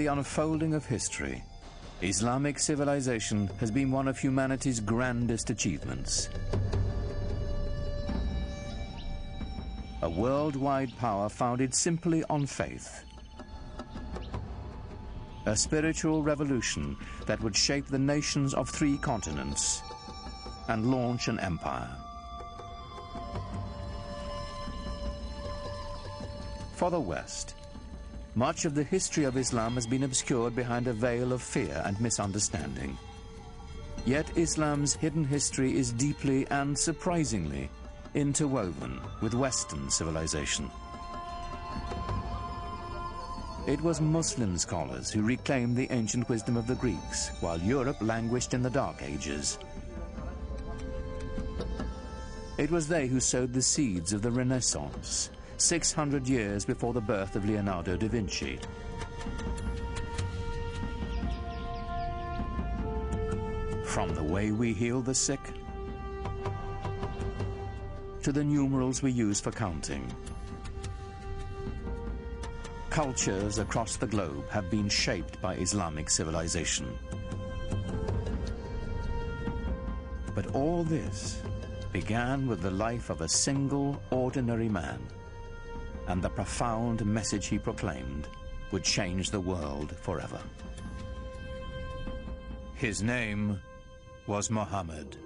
unfolding of history, Islamic civilization has been one of humanity's grandest achievements. A worldwide power founded simply on faith. A spiritual revolution that would shape the nations of 3 continents and launch an empire. For the West, much of the history of Islam has been obscured behind a veil of fear and misunderstanding. Yet Islam's hidden history is deeply and surprisingly interwoven with Western civilization. It was Muslim scholars who reclaimed the ancient wisdom of the Greeks, while Europe languished in the Dark Ages. It was they who sowed the seeds of the Renaissance, 600 years before the birth of Leonardo da Vinci. From the way we heal the sick to the numerals we use for counting, cultures across the globe have been shaped by Islamic civilization. But all this began with the life of a single ordinary man, and the profound message he proclaimed would change the world forever. His name was Muhammad.